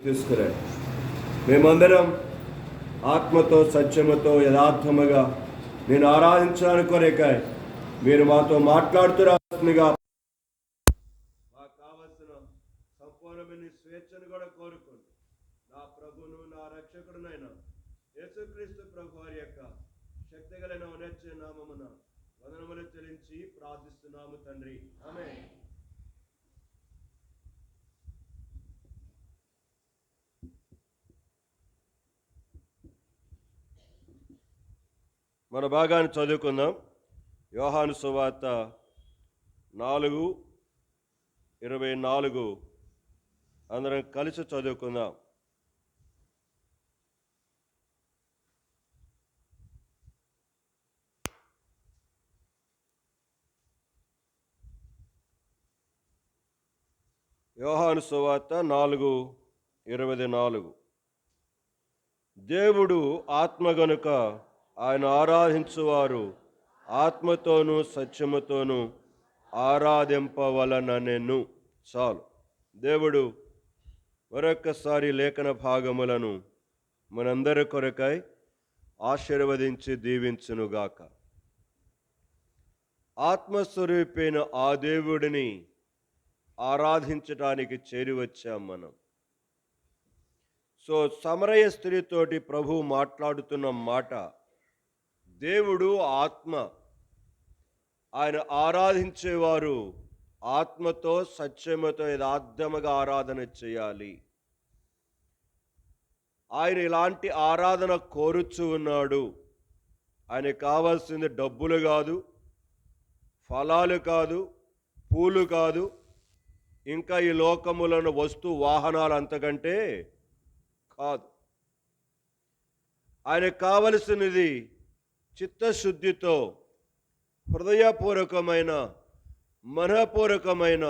తీసుకురండి. మేమందరం ఆత్మతో సత్యముతో యథార్థముగా నేను ఆరాధించడానికి కొరకాయ మీరు మాతో మాట్లాడుతున్నగా మాకు కావలసిన సంపూర్ణమైన స్వేచ్ఛను కూడా కోరుకోండి. నా ప్రభును నా రక్షకుడునైనా యేసుక్రీస్తు ప్రభు వారి యొక్క శక్తిగల ఉన్నత నామమున వందనములు చెల్లించి ప్రార్థిస్తున్నాము తండ్రి, ఆమేన్. మన భాగాన్ని చదువుకుందాం. యోహాను సువార్త 4:24 అందరం కలిసి చదువుకుందాం. యోహాను సువార్త 4:24 దేవుడు ఆత్మ గనుక ఆయన ఆరాధించువారు ఆత్మతోనూ సత్యముతోనూ ఆరాధింపవలననెను. చాలు. దేవుడు మరొక్కసారి లేఖన భాగములను మనందరి కొరకై ఆశీర్వదించి దీవించునుగాక. ఆత్మస్వరూపైన ఆ దేవుడిని ఆరాధించడానికి చేరివచ్చాం మనం. సో సమరయ స్త్రీతోటి ప్రభు మాట్లాడుతున్న మాట, దేవుడు ఆత్మ, ఆయన ఆరాధించేవారు ఆత్మతో సత్యముతో యథార్థముగా ఆరాధన చేయాలి. ఆయన ఇలాంటి ఆరాధన కోరుచు ఉన్నాడు. ఆయనకు కావాల్సింది డబ్బులు కాదు, ఫలాలు కాదు, పూలు కాదు, ఇంకా ఈ లోకములను వస్తు వాహనాలు అంతకంటే కాదు. ఆయనకు కావలసినది చిత్తశుద్ధితో హృదయపూర్వకమైన మనఃపూర్వకమైన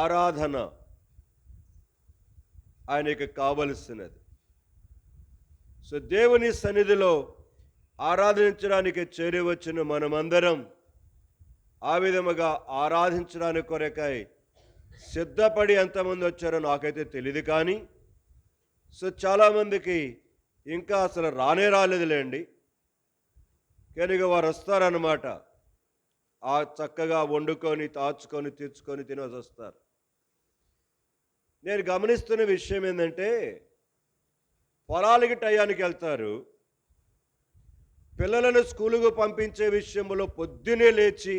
ఆరాధన ఆయనకి కావలసినది. సో దేవుని సన్నిధిలో ఆరాధించడానికి చేరివచ్చిన మనమందరం ఆ విధముగా ఆరాధించడానికి కొరకై సిద్ధపడి ఎంతమంది వచ్చారో నాకైతే తెలియదు, కానీ సో చాలామందికి ఇంకా అసలు రాలేదులేండి. కనుక వారు వస్తారన్నమాట. ఆ చక్కగా వండుకొని తాచుకొని తెచ్చుకొని తినేసి వస్తారు. నేను గమనిస్తున్న విషయం ఏంటంటే, పొలాలకి టయానికి వెళ్తారు. పిల్లలను స్కూలుకు పంపించే విషయంలో పొద్దునే లేచి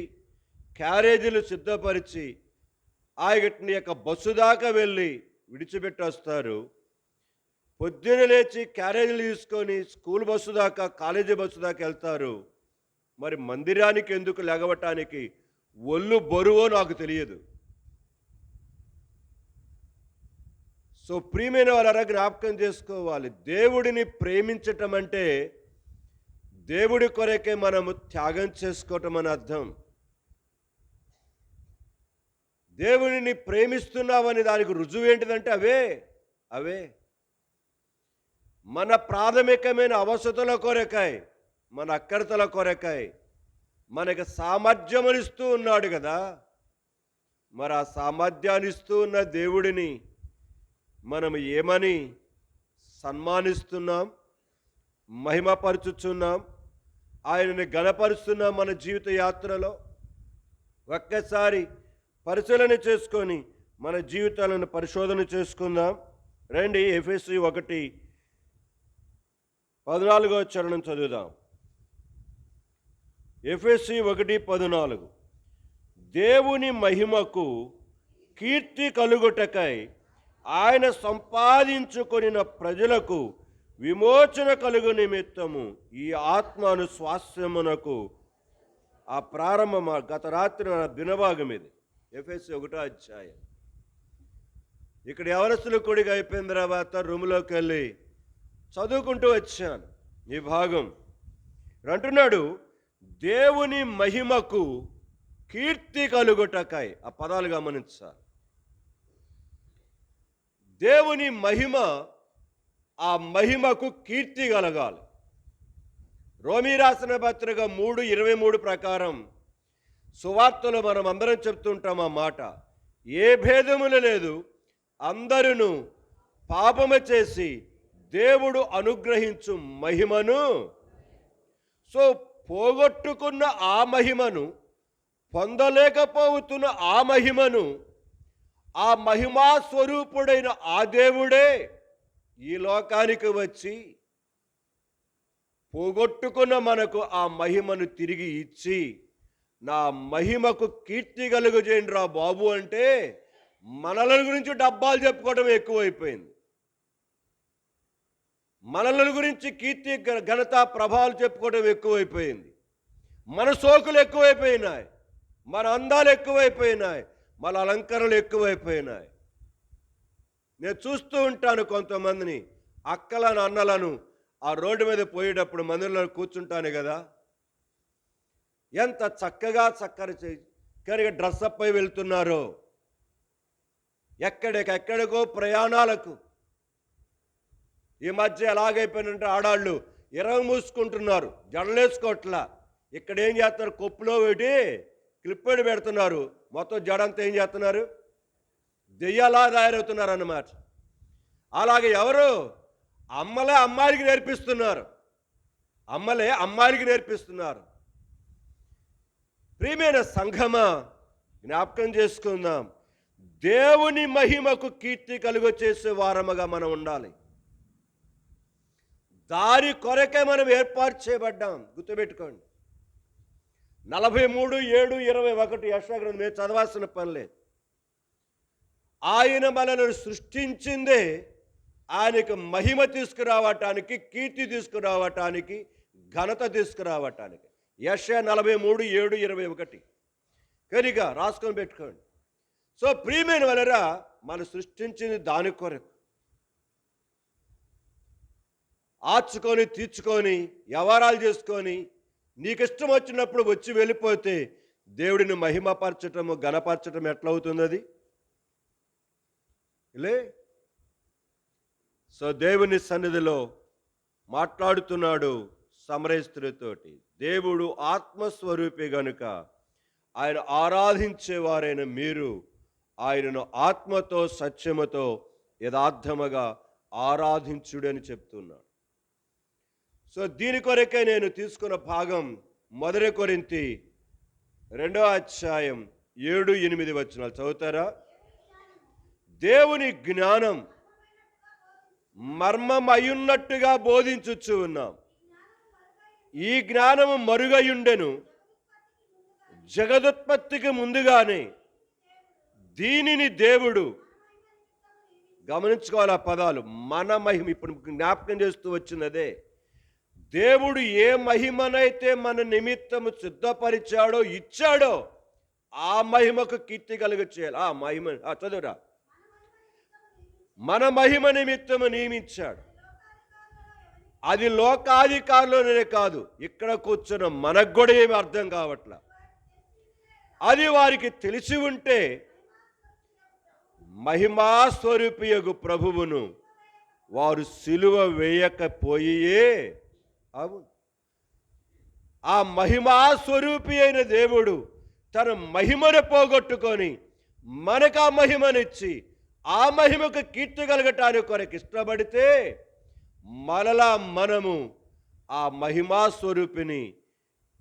క్యారేజీలు సిద్ధపరిచి ఆయన యొక్క బస్సు దాకా వెళ్ళి విడిచిపెట్టి వస్తారు. పొద్దున లేచి క్యారేజీలు తీసుకొని స్కూల్ బస్సు దాకా కాలేజీ బస్సు దాకా వెళ్తారు. మరి మందిరానికి ఎందుకు లెగవటానికి ఒళ్ళు బరువో నాకు తెలియదు. సో ప్రియమైన వాళ్ళ జ్ఞాపకం చేసుకోవాలి, దేవుడిని ప్రేమించటం అంటే దేవుడి కొరకే మనము త్యాగం చేసుకోవటం అని అర్థం. దేవుడిని ప్రేమిస్తున్నామని దానికి రుజువు ఏంటిదంటే అవే మన ప్రాథమికమైన అవసరతల కొరకై, మన అక్కరతల కొరకై మనకు సామర్థ్యములు ఇస్తూ ఉన్నాడు కదా. మరి ఆ సామర్థ్యాన్ని ఇస్తూ ఉన్న దేవుడిని మనం ఏమని సన్మానిస్తున్నాం, మహిమపరుచుచున్నాం, ఆయనని గణపరుస్తున్నాం మన జీవిత యాత్రలో? ఒక్కసారి పరిశీలన చేసుకొని మన జీవితాలను పరిశోధన చేసుకుందాం. రండి, ఎఫెసీ 1:14 చదువుదాం. ఎఫెసీ 1:14 దేవుని మహిమకు కీర్తి కలుగుటకై ఆయన సంపాదించుకొనిన ప్రజలకు విమోచన కలుగు నిమిత్తము ఈ ఆత్మను స్వాస్థ్యమునకు ఆ ప్రారంభం గత రాత్రి దినభాగం ఇది. ఎఫెసీ 1 ఇక్కడ యవనస్తులు కూడిగా అయిపోయిన తర్వాత రూములోకి వెళ్ళి చదువుకుంటూ వచ్చాను ఈ భాగం. అంటున్నాడు, దేవుని మహిమకు కీర్తి కలుగుటకై. ఆ పదాలు గమనించాలి. దేవుని మహిమ, ఆ మహిమకు కీర్తి కలగాలి. రోమీ రాసిన పత్రిక 3:23 ప్రకారం సువార్తలో మనం అందరం చెప్తుంటాం ఆ మాట. ఏ భేదములు లేదు, అందరూ పాపము చేసి దేవుడు అనుగ్రహించు మహిమను, సో పోగొట్టుకున్న ఆ మహిమను, పొందలేకపోతున్న ఆ మహిమను, ఆ మహిమా స్వరూపుడైన ఆ దేవుడే ఈ లోకానికి వచ్చి పోగొట్టుకున్న మనకు ఆ మహిమను తిరిగి ఇచ్చి, నా మహిమకు కీర్తి కలుగజేయండి రా బాబు అంటే మనల గురించి డబ్బాలు చెప్పుకోవడం ఎక్కువైపోయింది. మనల గురించి కీర్తి ఘనత ప్రభావాలు చెప్పుకోవడం ఎక్కువైపోయింది. మన సోకులు ఎక్కువైపోయినాయి, మన అందాలు ఎక్కువైపోయినాయి, మన అలంకరణలు ఎక్కువైపోయినాయి. నేను చూస్తూ ఉంటాను కొంతమందిని, అక్కలను అన్నలను ఆ రోడ్డు మీద పోయేటప్పుడు మందిరంలో కూర్చుంటాను కదా, ఎంత చక్కగా చక్కగా డ్రెస్అప్ అయి వెళ్తున్నారో, ఎక్కడికెక్కడికో ప్రయాణాలకు. ఈ మధ్య ఎలాగైపోయినంటే ఆడాళ్ళు మూసుకుంటున్నారు, జడలేసుకోవట్లా. ఇక్కడ ఏం చేస్తున్నారు, కొప్పులో పెట్టి క్లిప్పెడ్ పెడుతున్నారు, మొత్తం జడంతా ఏం చేస్తున్నారు, దెయ్యాలా తయారవుతున్నారు అన్నమాట. అలాగే ఎవరు అమ్మలే అమ్మాయికి నేర్పిస్తున్నారు, అమ్మలే అమ్మాయికి నేర్పిస్తున్నారు. ప్రియమైన సంఘమా, జ్ఞాపకం చేసుకుందాం, దేవుని మహిమకు కీర్తి కలుగచేసే వారముగా మనం ఉండాలి. దారి కొరకే మనం ఏర్పాటు చేయబడ్డాం, గుర్తుపెట్టుకోండి. 43:7-21 యెషయా గ్రంథం మేము చదవాల్సిన పని లేదు. ఆయన మనల్ని సృష్టించిందే ఆయనకు మహిమ తీసుకురావటానికి, కీర్తి తీసుకురావటానికి, ఘనత తీసుకురావటానికి. యెషయా 43:7-21 కనుక రాసుకొని పెట్టుకోండి. సో ప్రియమైన వలరా మనం సృష్టించింది దాని కొరకు. ఆర్చుకొని తీర్చుకొని వ్యవహారాలు చేసుకొని నీకు ఇష్టం వచ్చినప్పుడు వచ్చి వెళ్ళిపోతే దేవుడిని మహిమపరచటము, ఘనపరచటం ఎట్లవుతుంది అది? లే. సో దేవుని సన్నిధిలో మాట్లాడుతున్నాడు సమరయ స్త్రీతోటి. దేవుడు ఆత్మస్వరూపి గనుక ఆయన ఆరాధించేవారైన మీరు ఆయనను ఆత్మతో సత్యముతో యథార్థముగా ఆరాధించుడని చెప్తున్నాడు. సో దీని కొరకే నేను తీసుకున్న భాగం 1 కొరింథీ 2:7-8 చదువుతారా? దేవుని జ్ఞానం మర్మమయున్నట్టుగా బోధించుచు ఉన్నాం. ఈ జ్ఞానము మరుగయుండెను జగదుత్పత్తికి ముందుగానే. దీనిని దేవుడు, గమనించుకోవాలి ఆ పదాలు, మన మహిమ. ఇప్పుడు జ్ఞాపకం చేస్తూ వచ్చినదే, దేవుడు ఏ మహిమనైతే మన నిమిత్తము సిద్ధపరిచాడో, ఇచ్చాడో, ఆ మహిమకు కీర్తి కలుగ చేయాలి. ఆ మహిమ చదువురా. మన మహిమ నిమిత్తము నియమించాడు. అది లోకాధికారులోనే కాదు, ఇక్కడ కూర్చున్న మనకు కూడా ఏమి అర్థం కావట్లా. అది వారికి తెలిసి ఉంటే మహిమాస్వరూపియగు ప్రభువును వారు సిలువ వేయకపోయే. అవును, ఆ మహిమాస్వరూపి అయిన దేవుడు తన మహిమను పోగొట్టుకొని మనకు ఆ మహిమనిచ్చి ఆ మహిమకు కీర్తి కలగటానికి కొరకు ఇష్టపడితే మనలా మనము ఆ మహిమాస్వరూపిని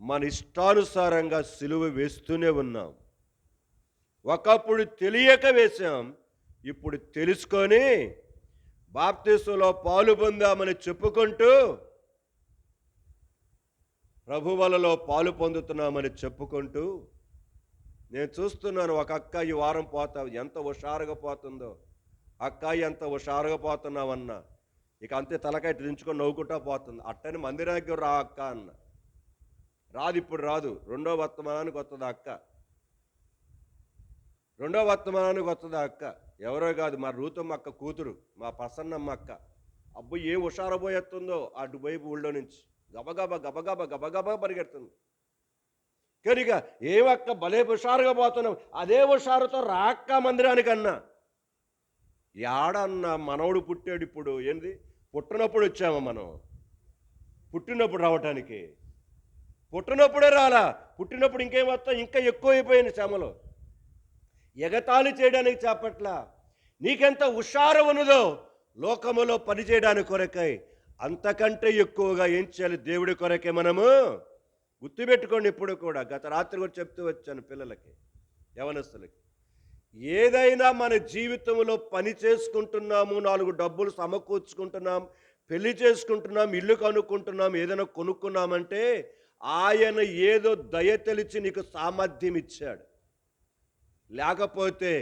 మన ఇష్టానుసారంగా సిలువ వేస్తూనే ఉన్నాం. ఒకప్పుడు తెలియక వేశాం, ఇప్పుడు తెలుసుకొని బాప్తిసంలో పాలు పొందామని చెప్పుకుంటూ ప్రభువలలో పాలు పొందుతున్నామని చెప్పుకుంటూ, నేను చూస్తున్నాను ఒక అక్క ఈ వారం పోతా ఎంత హుషారుగా పోతుందో. అక్క ఎంత హుషారుగా పోతున్నావన్నా, ఇక అంతే తలకాయ దించుకొని నవ్వుకుంటా పోతుంది. అట్టని మందిరానికి రా అక్క అన్న. రాదు, ఇప్పుడు రాదు, రెండో వర్తమానానికి వస్తుంది అక్క. రెండో వర్తమానానికి వస్తుంది అక్క. ఎవరో కాదు, మా రూతమ్మ అక్క కూతురు, మా ప్రసన్నమ్మ అక్క. అబ్బు ఏం హుషారు పోయేస్తుందో అటువైపు ఊళ్ళో నుంచి గబగబా గబగబా గబగబా పరిగెడుతుంది. కనుక ఏమక్క భలే హుషారుగా పోతున్నాం, అదే హుషారుతో రాక్క మందిరానికన్నా. ఏడన్నా మనవడు పుట్టాడు. ఇప్పుడు ఏంది, పుట్టినప్పుడు వచ్చామా మనం? పుట్టినప్పుడు రావటానికి పుట్టినప్పుడే రాలా. పుట్టినప్పుడు ఇంకేం వస్తాం, ఇంకా ఎక్కువైపోయింది శ్రమలో. ఎగతాళి చేయడానికి చేపట్ల నీకెంత హుషారు ఉన్నదో లోకములో పనిచేయడానికి కొరకై అంతకంటే ఎక్కువగా ఏం చేయాలి? దేవుడి కొరకే మనము గుర్తుపెట్టుకోండి. ఇప్పుడు కూడా గత రాత్రి కూడా చెప్తూ వచ్చాను పిల్లలకి, యవనస్తులకి, ఏదైనా మన జీవితంలో పని చేసుకుంటున్నాము, 4 డబ్బులు సమకూర్చుకుంటున్నాం, పెళ్లి చేసుకుంటున్నాం, ఇల్లు కనుక్కుంటున్నాం, ఏదైనా కొనుక్కున్నామంటే ఆయన ఏదో దయ తెలిచి నీకు సామర్థ్యం ఇచ్చాడు. లేకపోతే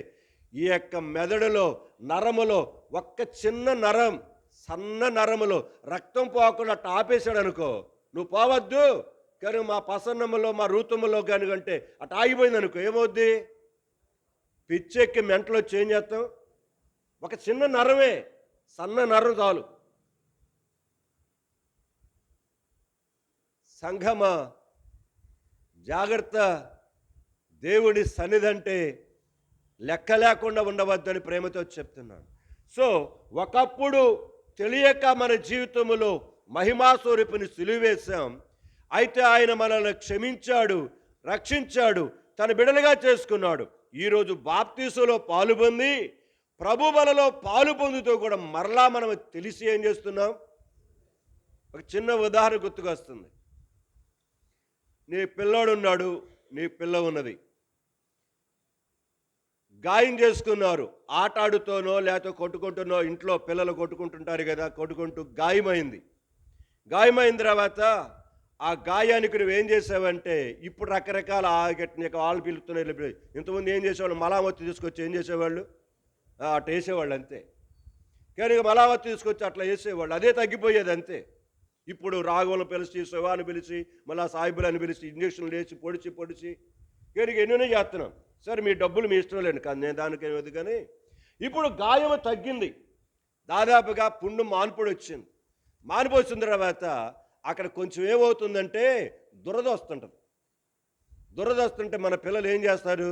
ఈ యొక్క మెదడులో నరములో ఒక్క చిన్న నరం, సన్న నరములో రక్తం పోకుండా అట్ట ఆపేశాడు అనుకో, నువ్వు పోవద్దు కానీ మా పసన్నములో మా రూతములో కనుకంటే అట్ట ఆగిపోయింది అనుకో, ఏమవుద్ది? పిచ్చెక్కి మెంటలో చేంజ్ చేస్తాం. ఒక చిన్న నరమే, సన్న నరం చాలు. సంఘమా జాగ్రత్త, దేవుడి సన్నిధంటే లెక్క లేకుండా ఉండవద్దని ప్రేమతో చెప్తున్నాను. సో ఒకప్పుడు తెలియక మన జీవితంలో మహిమాస్వరూపుని సిలువేశాం. అయితే ఆయన మనల్ని క్షమించాడు, రక్షించాడు, తన బిడ్డలుగా చేసుకున్నాడు. ఈరోజు బాప్తీసులో పాలు పొంది ప్రభు బలలో పాలు పొందుతూ కూడా మరలా మనం తెలిసి ఏం చేస్తున్నాం? ఒక చిన్న ఉదాహరణ గుర్తుకొస్తుంది. నీ పిల్లోడు ఉన్నాడు, నీ పిల్ల ఉన్నది, గాయం చేసుకున్నారు. ఆట ఆడుతోనో లేకపోతే కొట్టుకుంటున్నో, ఇంట్లో పిల్లలు కొట్టుకుంటుంటారు కదా, కొట్టుకుంటూ గాయమైంది. గాయమైన తర్వాత ఆ గాయానికి నువ్వేం చేసావంటే, ఇప్పుడు రకరకాల వాళ్ళు పిలుస్తున్నారు. ఇంతకుముందు ఏం చేసేవాళ్ళు? మలామత్తు తీసుకొచ్చి ఏం చేసేవాళ్ళు? అట్లా వేసేవాళ్ళు అంతే. కానీ మలామత్తు తీసుకొచ్చి అట్లా వేసేవాళ్ళు, అదే తగ్గిపోయేది అంతే. ఇప్పుడు రాఘవులను పిలిచి, శివాన్ని పిలిచి, మళ్ళీ సాయిబులని పిలిచి ఇంజక్షన్లు వేసి పొడిచి కానీ ఎన్నో చేస్తున్నాం. సరే మీ డబ్బులు మీ ఇష్టం లేండి, కానీ నేను దానికి ఏమది. కానీ ఇప్పుడు గాయం తగ్గింది, దాదాపుగా పుండు మాన్పుడు వచ్చింది. మాన్పు వచ్చిన తర్వాత అక్కడ కొంచెం ఏమవుతుందంటే దురద వస్తుంటుంది. దురద వస్తుంటే మన పిల్లలు ఏం చేస్తారు?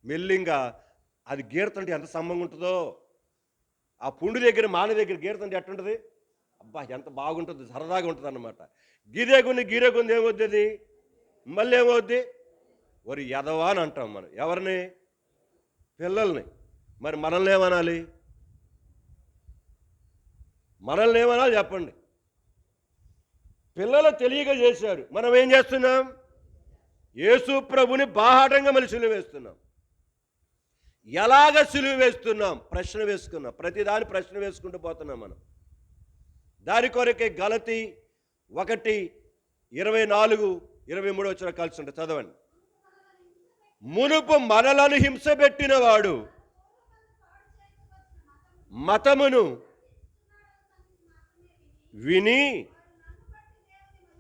మెల్లింగా అది గీరుతుంటే ఎంత సంబంధం ఉంటుందో, ఆ పుండు దగ్గర మాన దగ్గర గీరుతుంటే ఎట్టుంటుంది? అబ్బా ఎంత బాగుంటుంది, సరదాగా ఉంటుంది అన్నమాట. గీరేకుంది ఏమవుద్ది? అది మళ్ళీ ఏమవుద్ది? వరి ఎదవా అని అంటాం మనం. ఎవరిని? పిల్లల్ని. మరి మనల్ని ఏమనాలి? మనల్ని ఏమనాలి చెప్పండి? పిల్లలు తెలియక చేశారు, మనం ఏం చేస్తున్నాం? యేసు ప్రభుని బాహాటంగా మనం సిలువ వేస్తున్నాం. ఎలాగ సిలువ వేస్తున్నాం? ప్రశ్న వేసుకున్నాం. ప్రతిదాని ప్రశ్న వేసుకుంటూ పోతున్నాం మనం. దాని కొరకే గలతీ 1:24-23 వచ్చిన కలిసి ఉంటే చదవండి. మునుపు మనలను హింస పెట్టినవాడు మతమును విని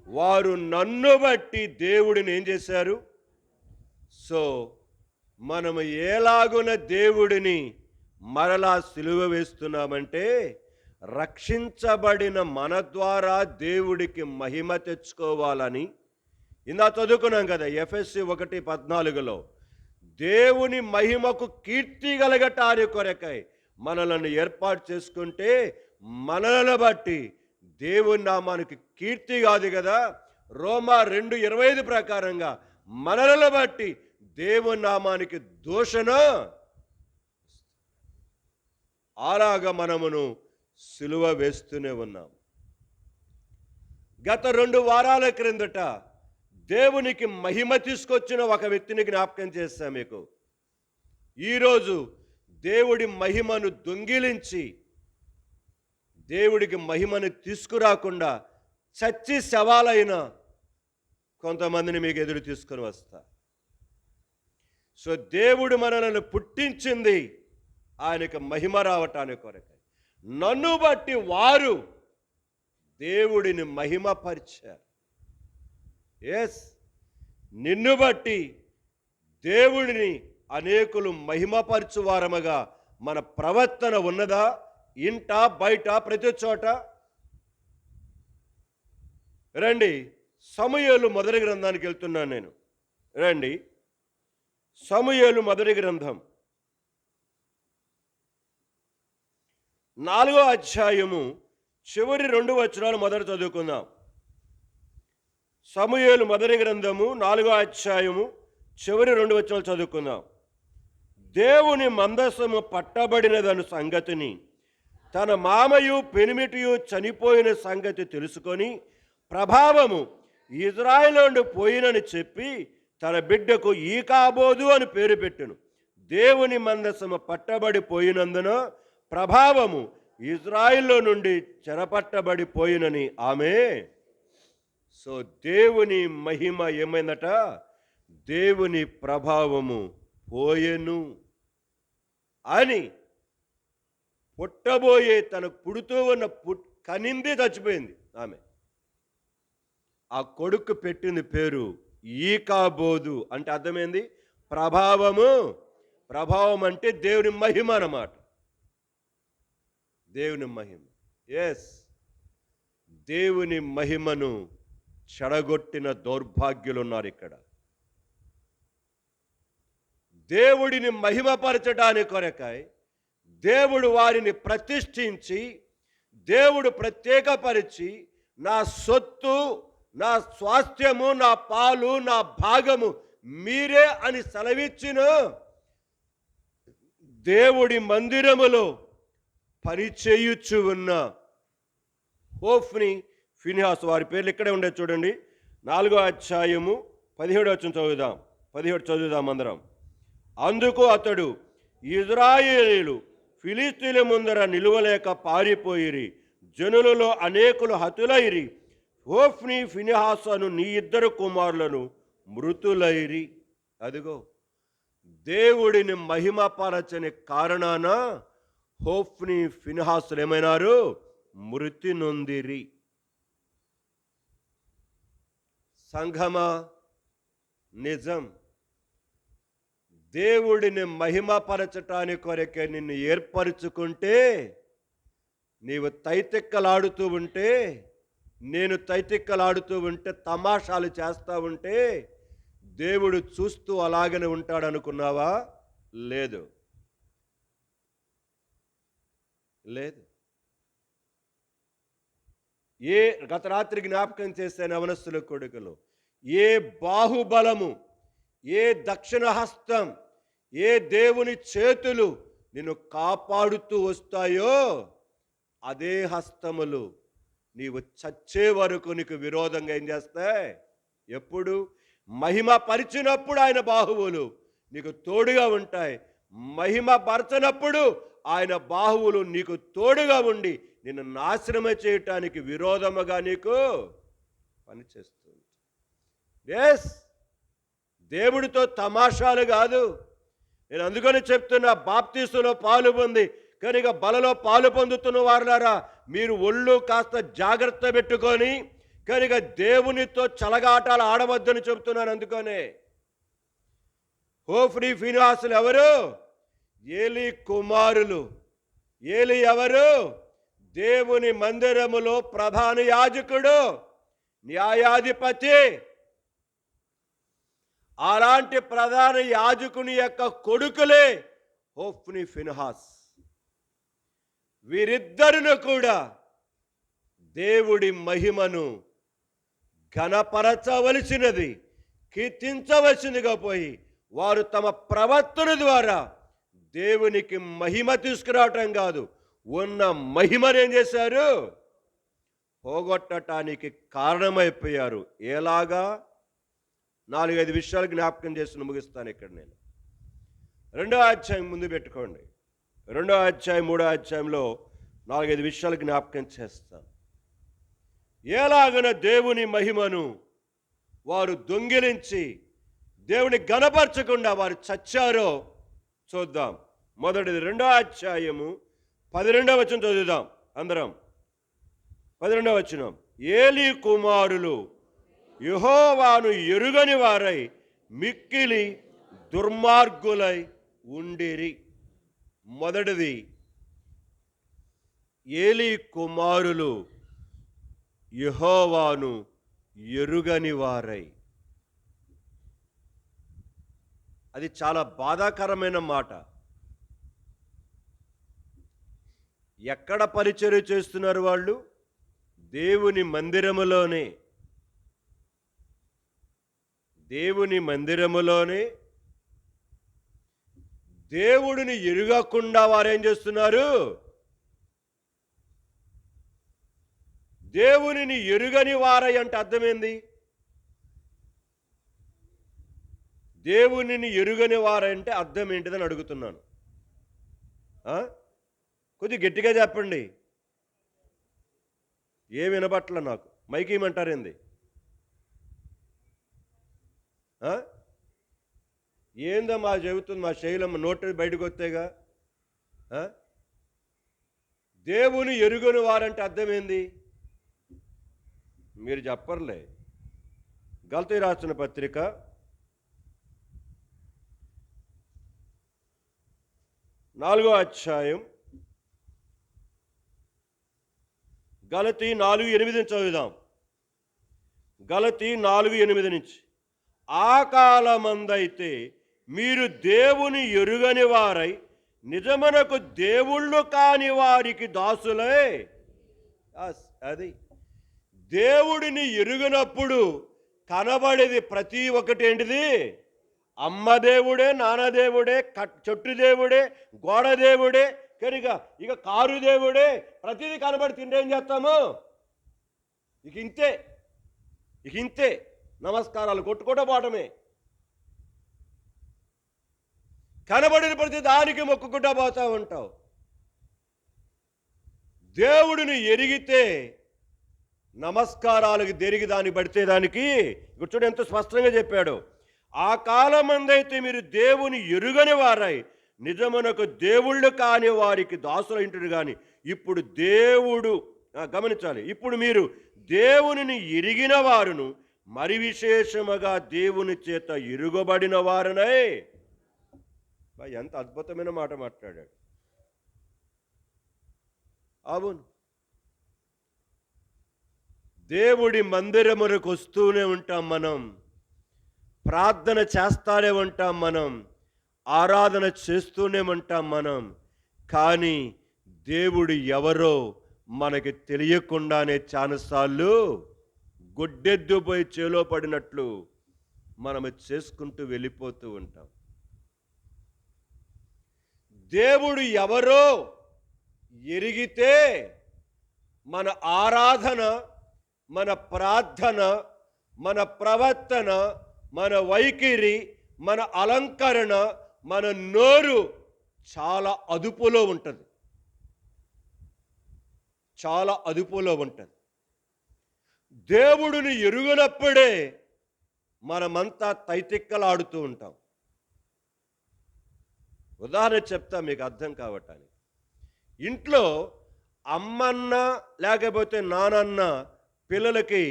వారు నన్ను బట్టి దేవుడిని ఏం చేశారు? సో మనము ఎలాగున దేవుడిని మరలా సిలువ వేస్తున్నామంటే, రక్షించబడిన మన ద్వారా దేవుడికి మహిమ తెచ్చుకోవాలని. ఇందా చదువుకున్నాం కదా ఎఫెసీ 1:14లో, దేవుని మహిమకు కీర్తి కలగటాని కొరకై మనలను ఏర్పాటు చేసుకుంటే, మనలను బట్టి దేవుని నామానికి కీర్తి కాదు కదా. రోమా 2:25 ప్రకారంగా మనలను బట్టి దేవుని నామానికి దూషణ. అలాగా మనమును సిలువ వేస్తూనే ఉన్నాం. గత 2 వారాల క్రిందట దేవునికి మహిమ తీసుకొచ్చిన ఒక వ్యక్తిని జ్ఞాపకం చేస్తాం మీకు. ఈరోజు దేవుడి మహిమను దొంగిలించి దేవుడికి మహిమను తీసుకురాకుండా చచ్చి శవాలైన కొంతమందిని మీకు ఎదురు తీసుకొని వస్తా. సో దేవుడు మనల్ని పుట్టించింది ఆయనకు మహిమ రావటానికి కొరకై. నన్ను బట్టి వారు దేవుడిని మహిమపరిచారు. ఎస్, నిన్ను బట్టి దేవుడిని అనేకులు మహిమపరచువారముగా మన ప్రవర్తన ఉన్నదా? ఇంట బయట ప్రతి చోట. రండి, సమూయేలు మొదటి గ్రంథానికి వెళ్తున్నాను నేను. రండి, సమూయేలు మొదటి గ్రంథం 4వ అధ్యాయము చివరి 2 వచనాలు మొదట చదువుకుందాం. సమూయేలు మొదటి గ్రంథము 4వ అధ్యాయము చివరి 2 వచనాలు చదువుకుందాం. దేవుని మందసము పట్టబడినదను సంగతిని తన మామయు పెనిమిటియు చనిపోయిన సంగతి తెలుసుకొని ప్రభావము ఇజ్రాయేలు నుండి పోయినని చెప్పి తన బిడ్డకు ఈకాబోదు అని పేరు పెట్టెను. దేవుని మందసము పట్టబడిపోయినందున ప్రభావము ఇజ్రాయిల్లో నుండి చెరపట్టబడిపోయినని ఆమె. సో దేవుని మహిమ ఏమైందట? దేవుని ప్రభావము పోయెను అని పుట్టబోయే తనకు పుడుతూ ఉన్న కనింది చచ్చిపోయింది ఆమె. ఆ కొడుకు పెట్టింది పేరు ఈకాబోదు. అంటే అర్థమైంది ప్రభావము. ప్రభావం అంటే దేవుని మహిమ అన్నమాట. దేవుని మహిమ. ఎస్, దేవుని మహిమను చెడగొట్టిన దౌర్భాగ్యులు ఉన్నారు ఇక్కడ. దేవుడిని మహిమపరచడానికి కొరకై దేవుడు వారిని ప్రతిష్ఠించి, దేవుడు ప్రత్యేకపరిచి, నా సొత్తు, నా స్వాస్థ్యము, నా పాలు, నా భాగము మీరే అని సెలవిచ్చిన దేవుడి మందిరములో పనిచేయుచు ఉన్న హోఫ్ని, ఫినిహాస్ వారి పేర్లు ఇక్కడే ఉండే చూడండి. 4వ అధ్యాయము 17వ వచనం చదువుదాం. 17 చదువుదాం అందరం. అందుకు అతడు, ఇజ్రాయేలీలు ఫిలిస్తీన్ల ముందర నిలువలేక పారిపోయిరి, జనులలో అనేకులు హతులైరి, హోఫ్ని ఫినిహాసను నీ 2 కుమారులను మృతులైరి. అదిగో దేవుడిని మహిమపరచని కారణాన హోఫ్ని ఫినిహాసులు ఏమైనారు? మృతి నొందిరి. సంఘమా, నిజం. దేవుడిని మహిమపరచటానికి కొరకే నిన్ను ఏర్పరచుకుంటే, నీవు తైతిక్కలాడుతూ ఉంటే, నేను తైతిక్కలాడుతూ ఉంటే, తమాషాలు చేస్తూ ఉంటే దేవుడు చూస్తూ అలాగనే ఉంటాడనుకున్నావా? లేదు, లేదు. గత రాత్రి జ్ఞాపకం చేసే యవనస్తుల కొడుకులు, ఏ బాహుబలము, ఏ దక్షిణ హస్తం, ఏ దేవుని చేతులు నిన్ను కాపాడుతూ వస్తాయో అదే హస్తములు నీవు చచ్చే వరకు నీకు విరోధంగా ఏం చేస్తాయి? ఎప్పుడు మహిమ పరిచినప్పుడు ఆయన బాహువులు నీకు తోడుగా ఉంటాయి. మహిమ పరచనప్పుడు ఆయన బాహువులు నీకు తోడుగా ఉండి నిన్ను నాశనమే చేయటానికి విరోధముగా నీకు పనిచేస్తుంది. ఎస్, దేవుడితో తమాషాలు కాదు. నేను అందుకని చెప్తున్నా, బాప్తీసులో పాలు పొంది కనుక బలలో పాలు పొందుతున్న వారులారా, మీరు ఒళ్ళు కాస్త జాగ్రత్త పెట్టుకొని కనుక దేవునితో చలగాటాలు ఆడవద్దని చెప్తున్నాను. అందుకనే హోఫ్ని ఫినిహాసులు ఎవరు? ఏలీ కుమారులు. ఏలీ ఎవరు? దేవుని మందిరములో ప్రధాన యాజకుడు, న్యాయాధిపతి. అలాంటి ప్రధాన యాజకుని యొక్క కొడుకులే హోఫ్ని ఫినిహాస్. వీరిద్దరును కూడా దేవుడి మహిమను ఘనపరచవలసినది, కీర్తించవలసిందిగా పోయి వారు తమ ప్రవర్తన ద్వారా దేవునికి మహిమ తీసుకురావటం కాదు, ఉన్న మహిమను ఏం చేశారు? పోగొట్టడానికి కారణమైపోయారు. ఎలాగా? 4-5 విషయాలు జ్ఞాపకం చేసి ముగిస్తాను ఇక్కడ నేను. 2వ అధ్యాయం ముందు పెట్టుకోండి. 2వ అధ్యాయం 3వ అధ్యాయంలో 4-5 విషయాలు జ్ఞాపకం చేస్తాను. ఎలాగన దేవుని మహిమను వారు దొంగిలించి దేవుని గణపరచకుండా వారు చచ్చారో చూద్దాం. మొదటిది 2వ అధ్యాయము 12వ వచనం చదువుదాం అందరం. 12వ వచనం. ఏలీ కుమారులు యెహోవాను ఎరుగని వారై మిక్కిలి దుర్మార్గులై ఉండిరి. మొదటిది, ఏలీ కుమారులు యెహోవాను ఎరుగని వారై. అది చాలా బాధాకరమైన మాట. ఎక్కడ పరిచర్య చేస్తున్నారు వాళ్ళు? దేవుని మందిరములోనే. దేవుని మందిరములోనే దేవుడిని ఎరుగకుండా వారేం చేస్తున్నారు? దేవునిని ఎరుగని వారై అంటే అర్థమైంది. దేవునిని ఎరుగని వారంటే అర్థం ఏంటిదని అడుగుతున్నాను. కొద్దిగా గట్టిగా చెప్పండి. ఏం వినబట్ల నాకు. మైక్ ఏమంటారేంది? ఏందో మా చెబుతుంది మా శైలమ్మ నోటి బయటకు వస్తేగా. దేవుని ఎరుగని వారంటే అర్థమైంది. మీరు చెప్పర్లే. గలతీ రాసిన పత్రిక 4వ అధ్యాయం గలతీ 4:8 చదువుదాం. గలతీ 4:8 నుంచి, ఆ కాలమందైతే మీరు దేవుని ఎరుగని వారై నిజమునకు దేవుళ్ళు కాని వారికి దాసులై. అది దేవుడిని ఎరుగనప్పుడు కనబడేది ప్రతి ఒక్కటి ఏంటిది? అమ్మ దేవుడే, నాన్న దేవుడే, చెట్టు దేవుడే, గోడ దేవుడే, కనుక ఇక కారు దేవుడే, ప్రతిదీ కనబడి తింటే ఏం చేస్తాము? ఇక ఇంతే నమస్కారాలు కొట్టుకోవడం పోవటమే. కనబడిన ప్రతి దానికి మొక్కుకుంటా పోతా ఉంటావు. దేవుడిని ఎరిగితే నమస్కారాలకు దేనికి దాన్ని పడితే దానికి ఇప్పుడు చూడు ఎంత స్పష్టంగా చెప్పాడు. ఆ కాలమందైతే మీరు దేవుని ఎరుగని వారై నిజమునకు దేవుళ్ళు కాని వారికి దాసులైంటారు. కానీ ఇప్పుడు దేవుడు గమనించాలి, ఇప్పుడు మీరు దేవునిని ఎరిగిన వారును మరి విశేషముగా దేవుని చేత ఎరుగబడిన వారునై. ఎంత అద్భుతమైన మాట మాట్లాడాడు. అవును, దేవుడి మందిరమునకు వస్తూనే ఉంటాం మనం, ప్రార్థన చేస్తానే ఉంటాం మనం, ఆరాధన చేస్తూనే ఉంటాం మనం. కానీ దేవుడు ఎవరో మనకి తెలియకుండానే చాలాసార్లు గొడ్డెద్దుపోయి చేలో పడినట్లు మనము చేసుకుంటూ వెళ్ళిపోతూ ఉంటాం. దేవుడు ఎవరో ఎరిగితే మన ఆరాధన, మన ప్రార్థన, మన ప్రవర్తన, మన వైఖరి, మన అలంకరణ, మన నోరు చాలా అదుపులో ఉంటుంది. చాలా అదుపులో ఉంటుంది. దేవుడిని ఎరుగనప్పుడే మనమంతా తైతిక్కలాడుతూ ఉంటాం. ఉదాహరణ చెప్తా మీకు అర్థం కావటానికి. ఇంట్లో అమ్మన్న లేకపోతే నానన్న పిల్లలకి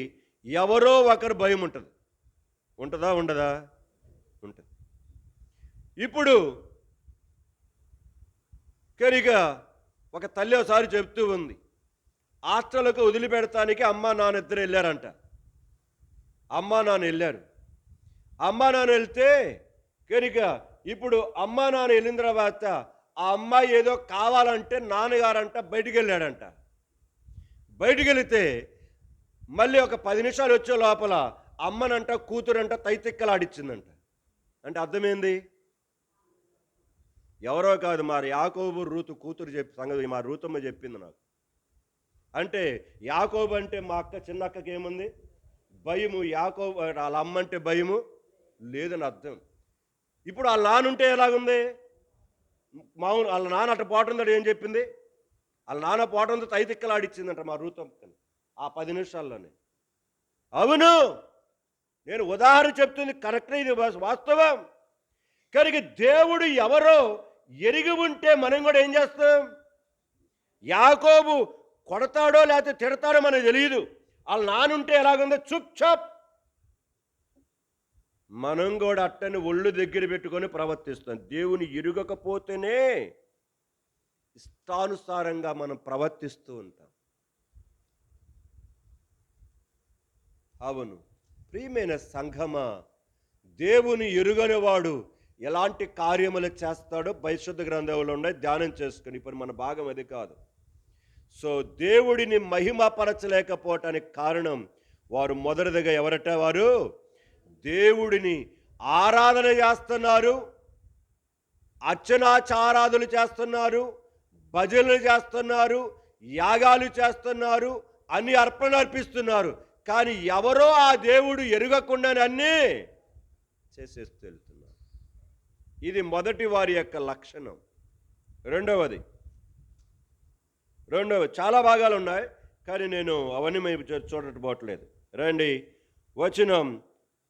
ఎవరో ఒకరు భయం ఉంటుంది. ఉంటుందా ఉండదా? ఉంటుంది. ఇప్పుడు కరిగా ఒక తల్లి ఒకసారి చెప్తూ ఉంది, హాస్టల్కు వదిలిపెడతానికి అమ్మా నాన్న ఇద్దరు వెళ్ళారంట. అమ్మా నాన్న వెళ్ళారు. అమ్మా నాన్న వెళ్తే కనుక ఇప్పుడు అమ్మా నాన్న వెళ్ళిన తర్వాత ఆ అమ్మాయి ఏదో కావాలంటే నాన్నగారంట బయటికి వెళ్ళాడంట. బయటికి వెళితే మళ్ళీ ఒక 10 నిమిషాలు వచ్చే లోపల అమ్మనంట కూతురంట తైతిక్కలాడిచ్చిందంట. అంటే అర్థమైంది? ఎవరో కాదు, మరి యాకోబు రూతు కూతురు చెప్పి సంగతి మా రూతమ్మ చెప్పింది నాకు. అంటే యాకోబు అంటే మా అక్క చిన్న అక్కకి ఏముంది? భయము. యాకోబు వాళ్ళ అమ్మ అంటే భయము లేదని అర్థం. ఇప్పుడు వాళ్ళ నాన్నుంటే ఎలాగుంది? మామూలు వాళ్ళ నాన్న అట్ట పోవటంతో ఏం చెప్పింది? వాళ్ళ నాన్న పోవటంతో తైతిక్కలాడిచ్చిందంట మా రూతమ్మని ఆ 10 నిమిషాల్లోనే. అవును, నేను ఉదాహరణ చెప్తుంది కరెక్ట్, ఇది వాస్తవం. కనుక దేవుడు ఎవరో ఎరిగి ఉంటే మనం కూడా ఏం చేస్తాం? యాకోబు కొడతాడో లేకపోతే తిడతాడో మనకు తెలియదు. వాళ్ళ నానుంటే ఎలాగుందో చుప్ చాప్. మనం కూడా అట్టని ఒళ్ళు దగ్గర పెట్టుకొని ప్రవర్తిస్తాం. దేవుని ఎరుగకపోతేనే ఇష్టానుసారంగా మనం ప్రవర్తిస్తూ ఉంటాం. అవును ప్రియమైన సంఘమా, దేవుని ఎరుగని వాడు ఎలాంటి కార్యములు చేస్తాడో పరిశుద్ధ గ్రంథంలో ఉన్నాయి, ధ్యానం చేసుకుని. ఇప్పుడు మన భాగం అది కాదు. సో దేవుడిని మహిమపరచలేకపోవటానికి కారణం వారు మొదటిదిగా ఎవరట? వారు దేవుడిని ఆరాధన చేస్తున్నారు, అర్చనాచారాధులు చేస్తున్నారు, భజనలు చేస్తున్నారు, యాగాలు చేస్తున్నారు, అన్ని అర్పణలు అర్పిస్తున్నారు. కానీ ఎవరో ఆ దేవుడు ఎరుగకుండానే అన్నీ చేసేస్తూ వెళ్తున్నారు. ఇది మొదటి వారి యొక్క లక్షణం. రెండవది చాలా భాగాలు ఉన్నాయి, కానీ నేను అవన్నీ మేము చూడట్లేదు. రండి, వచనం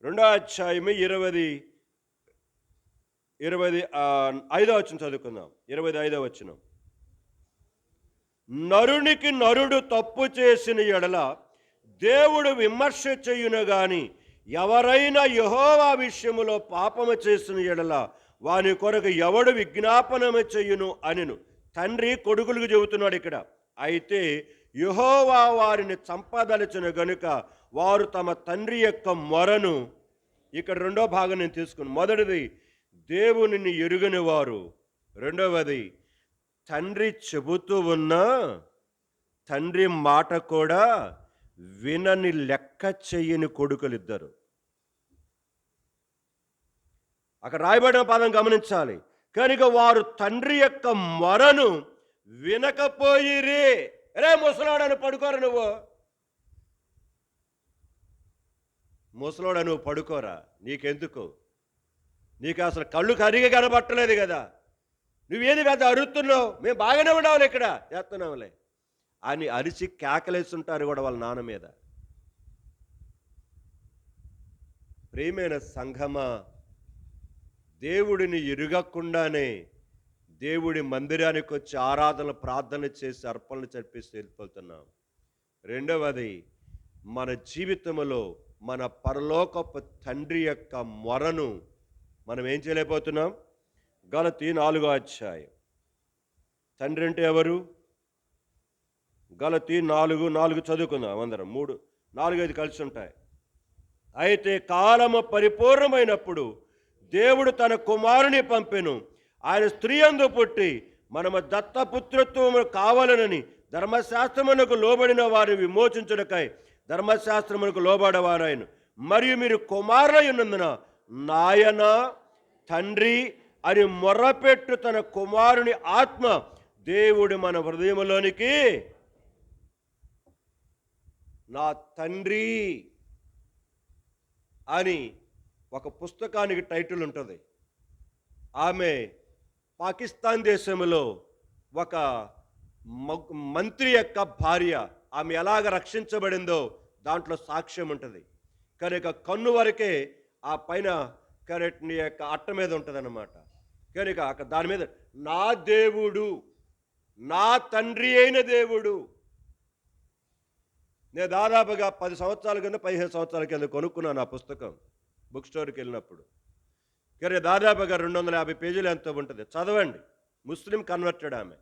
2వ అధ్యాయము 25వ వచనం చదువుకుందాం. 25వ వచనం. నరునికి నరుడు తప్పు చేసిన ఎడల దేవుడు విమర్శ చేయును గాని, ఎవరైనా యెహోవా విషయములో పాపము చేసిన ఎడల వాని కొరకు ఎవడు విజ్ఞాపనము చేయును అనెను. తండ్రి కొడుకులకు చెబుతున్నాడు ఇక్కడ. అయితే యెహోవా వారిని చంపదలచిన గనుక వారు తమ తండ్రి యొక్క మొరను, ఇక్కడ రెండో భాగం నేను తీసుకున్నాను. మొదటిది దేవునిని ఎరుగని వారు, రెండవది తండ్రి చెబుతూ ఉన్నా తండ్రి మాట కూడా వినని లెక్క చెయ్యని కొడుకులిద్దరు. అక్కడ రాయబడిన పదం గమనించాలి. కనుక వారు తండ్రి యొక్క మొరను వినకపోయిరి. రే ముసలాడని పడుకోరా, నువ్వు పడుకోరా, నీకెందుకు? నీకు అసలు కళ్ళు కరిగి కనబట్టలేదు కదా, నువ్వేది పెద్ద అరుతున్నావు, మేము బాగానే ఉన్నావులే, ఇక్కడ చేస్తున్నావులే అని అరిచి కేకలేస్తుంటారు కూడా వాళ్ళ నాన్న మీద. ప్రియమైన సంఘమా, దేవుడిని ఎరుగకుండానే దేవుడి మందిరానికి వచ్చి ఆరాధనలు ప్రార్థన చేసి అర్పణలు చర్పిస్తూ వెళ్ళిపోతున్నాం. రెండవది, మన జీవితంలో మన పరలోకపు తండ్రి యొక్క మొరను మనం ఏం చేయలేకపోతున్నాం. గలతీ 4వ అధ్యాయం. తండ్రి అంటే ఎవరు? గలతీ 4:4 చదువుకుందాం అందరం. 3, 4, 5 కలిసి ఉంటాయి. అయితే కాలము పరిపూర్ణమైనప్పుడు దేవుడు తన కుమారుని పంపెను. ఆయన స్త్రీ యందు పుట్టి మనము దత్తపుత్రత్వము కావాలనని ధర్మశాస్త్రమునకు లోబడిన వారిని విమోచించుటకై ధర్మశాస్త్రమునకు లోబడవారాయను. మరియు మీరు కుమారులై ఉన్నందున నాయన తండ్రి అని మొర్రపెట్టు తన కుమారుని ఆత్మ దేవుడు మన హృదయంలోనికి, నా తండ్రి అని ఒక పుస్తకానికి టైటిల్ ఉంటుంది. ఆమె పాకిస్తాన్ దేశంలో ఒక మంత్రి యొక్క భార్య. ఆమె ఎలాగ రక్షించబడిందో దాంట్లో సాక్ష్యం ఉంటుంది. కనుక కన్ను వరకే ఆ పైన కరెక్ట్ యొక్క అట్ట మీద ఉంటుంది అన్నమాట. కనుక దాని మీద నా దేవుడు, నా తండ్రి అయిన దేవుడు. నేను దాదాపుగా 10 సంవత్సరాల కింద 15 సంవత్సరాల కింద కొనుక్కున్నాను ఆ పుస్తకం బుక్ స్టోర్కి వెళ్ళినప్పుడు. కానీ దాదాపుగా 250 పేజీలు ఎంతో ఉంటుంది, చదవండి. ముస్లిం కన్వర్టెడ్ ఆమె,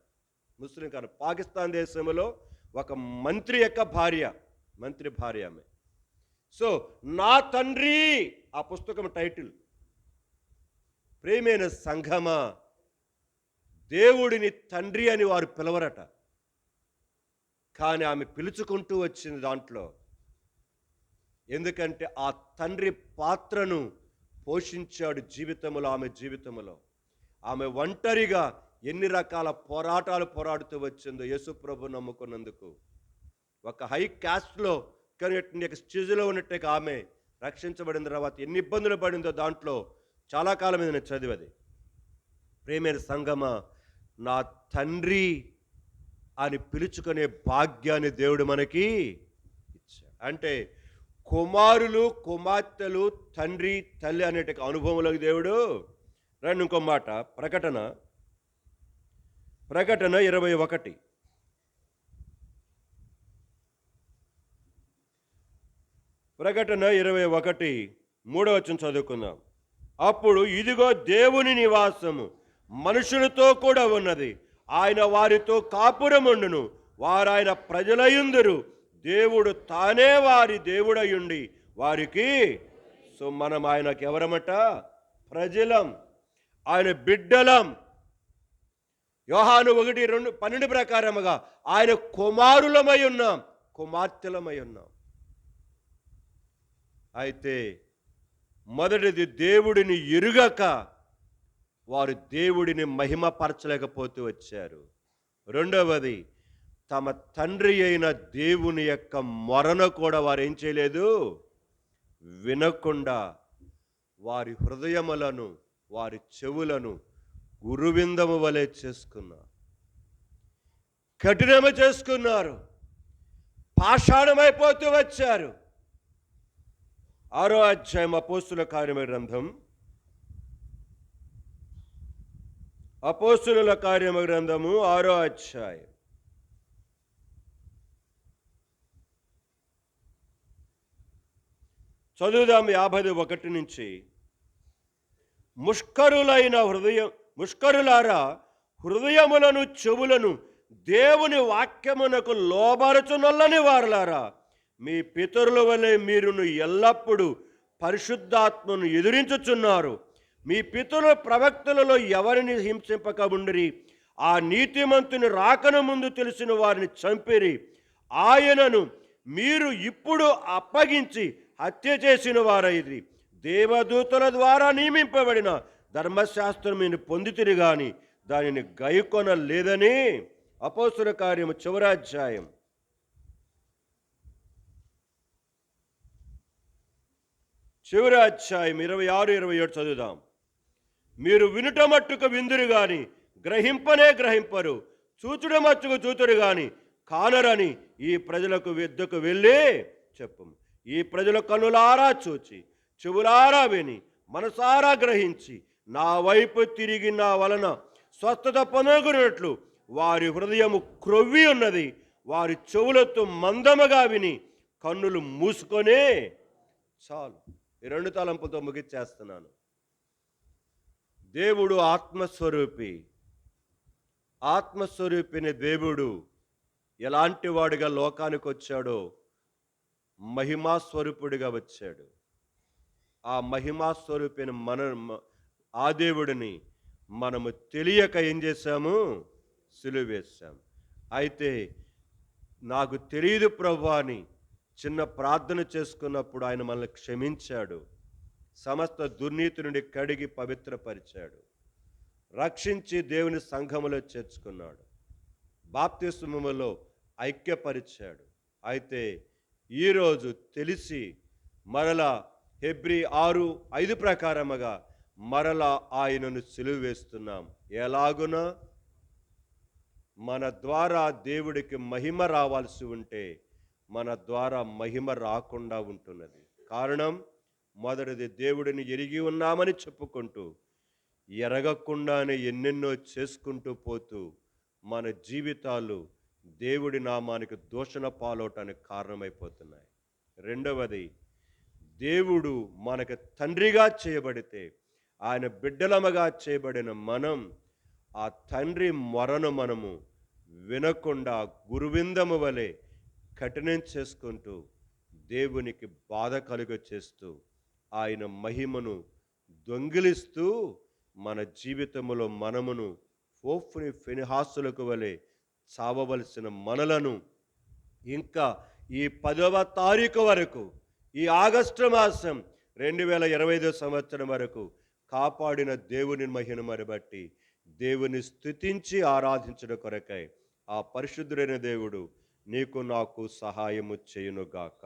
పాకిస్తాన్ దేశంలో ఒక మంత్రి యొక్క భార్య, మంత్రి భార్య ఆమె. సో నా తండ్రి ఆ పుస్తకం టైటిల్. ప్రియమైన సంఘమా, దేవుడిని తండ్రి అని వారు పిలవరట, కానీ ఆమె పిలుచుకుంటూ వచ్చింది దాంట్లో. ఎందుకంటే ఆ తండ్రి పాత్రను పోషించాడు జీవితంలో. ఆమె జీవితంలో ఆమె ఒంటరిగా ఎన్ని రకాల పోరాటాలు పోరాడుతూ వచ్చిందో యేసుప్రభు నమ్ముకున్నందుకు. ఒక హై క్యాస్ట్లో కానీ స్టేజ్లో ఉన్నట్టే ఆమె రక్షించబడిన తర్వాత ఎన్ని ఇబ్బందులు పడిందో దాంట్లో చాలా కాలం మీద నేను చదివది. ప్రేమైన సంగమా, నా తండ్రి అని పిలుచుకునే భాగ్యాన్ని దేవుడు మనకి ఇచ్చాడు. అంటే కుమారులు కుమార్తెలు తండ్రి తల్లి అనే అనుభవంలోకి దేవుడు రండి. ఇంకో మాట, ప్రకటన 21. ప్రకటన 21 3వ వచనం చదువుకుందాం. అప్పుడు ఇదిగో దేవుని నివాసము మనుషులతో కూడా ఉన్నది, ఆయన వారితో కాపురముండును, వారు ఆయన ప్రజలయుందురు, దేవుడు తానే వారి దేవుడయుండి వారికి. సో మనం ఆయనకి ఎవరమట? ప్రజలం, ఆయన బిడ్డలం. యోహాను 1:12 ప్రకారముగా ఆయన కుమారులమై ఉన్నాం, కుమార్తెలమై ఉన్నాం. అయితే మొదటిది, దేవుడిని ఎరుగక వారు దేవుడిని మహిమపరచలేకపోతూ వచ్చారు. రెండవది, తమ తండ్రి అయిన దేవుని యొక్క మొరను కూడా వారు ఏం చేయలేదు, వినకుండా వారి హృదయములను, వారి చెవులను గురువిందము వలె చేసుకున్నారు, కఠినము చేసుకున్నారు, పాషాణమైపోతూ వచ్చారు. 6వ అధ్యాయం అపోస్తుల కార్యముల గ్రంథం, అపోస్తుల కార్యముల గ్రంథము 6వ అధ్యాయం చదువుదాం 51 నుంచి. ముష్కరులారా, హృదయములను చెవులను దేవుని వాక్యమునకు లోబరచునొల్లని వారలారా, మీ పితరుల వలె మీరును ఎల్లప్పుడూ పరిశుద్ధాత్మను ఎదిరించుచున్నారు. మీ పితరుల ప్రవక్తలలో ఎవరిని హింసింపకముండిరి, ఆ నీతిమంతుని రాకను ముందు తెలిసిన వారిని చంపిరి. ఆయనను మీరు ఇప్పుడు అప్పగించి హత్య చేసిన వారైది. దేవదూతల ద్వారా నియమింపబడిన ధర్మశాస్త్రం మీరు పొందితిరి గాని దానిని గైకొనలేదని. అపోస్తుల కార్యము చివరి అధ్యాయం చివరి అధ్యాయం 26, 27 చదువుదాం. మీరు వినుట మట్టుకు విందురు గాని గ్రహింపనే గ్రహింపరు, చూచుట మట్టుకు చూతురు గాని కానరని ఈ ప్రజలకు వద్దకు వెళ్ళి చెప్పము. ఈ ప్రజల కన్నులారా చూచి, చెవులారా విని, మనసారా గ్రహించి నా వైపు తిరిగి నా వలన స్వస్థత పొందగొన్నట్లు వారి హృదయము క్రొవ్వి ఉన్నది. వారి చెవులతో మందముగా విని కన్నులు మూసుకొనే. చాలు, ఈ 2 తలంపుతో ముగిచ్చేస్తున్నాను. దేవుడు ఆత్మస్వరూపి. ఆత్మస్వరూపిని దేవుడు ఎలాంటి వాడిగా లోకానికి వచ్చాడో మహిమాస్వరూపుడిగా వచ్చాడు. ఆ మహిమాస్వరూపిని ఆ దేవుడిని మనము తెలియక ఏం చేశాము, సిలువేశాం. అయితే నాకు తెలియదు ప్రభువా అని చిన్న ప్రార్థన చేసుకున్నప్పుడు ఆయన మనల్ని క్షమించాడు. సమస్త దుర్నీతి నుండి కడిగి పవిత్రపరిచాడు. రక్షించి దేవుని సంఘములో చేర్చుకున్నాడు. బాప్తిస్మములో ఐక్యపరిచాడు. అయితే ఈరోజు తెలిసి మరలా హెబ్రీ 6:5 ప్రకారముగా మరలా ఆయనను సిలువ వేస్తున్నాం. ఎలాగున మన ద్వారా దేవుడికి మహిమ రావాల్సి ఉంటే మన ద్వారా మహిమ రాకుండా ఉంటున్నది. కారణం, మొదటిది దేవుడిని ఎరిగి ఉన్నామని చెప్పుకుంటూ ఎరగకుండానే ఎన్నెన్నో చేసుకుంటూ పోతూ మన జీవితాలు దేవుడి నామానికి దూషణ పాలవటానికి కారణమైపోతున్నాయి. రెండవది, దేవుడు మనకు తండ్రిగా చేయబడితే ఆయన బిడ్డలముగా చేయబడిన మనం ఆ తండ్రి మొరను మనము వినకుండా గురువిందము వలె కఠినం చేసుకుంటూ దేవునికి బాధ కలుగ చేస్తూ ఆయన మహిమను దొంగిలిస్తూ మన జీవితములో మనమును ఫోఫ్ని ఫినిహాసులకు వలె చావవలసిన మనలను ఇంకా ఈ 10వ తారీఖు వరకు, ఈ ఆగస్టు మాసం 2025 సంవత్సరం వరకు కాపాడిన దేవుని మహిమను బట్టి దేవుని స్తుతించి ఆరాధించడం కొరకై ఆ పరిశుద్ధుడైన దేవుడు నీకు నాకు సహాయము చేయునుగాక.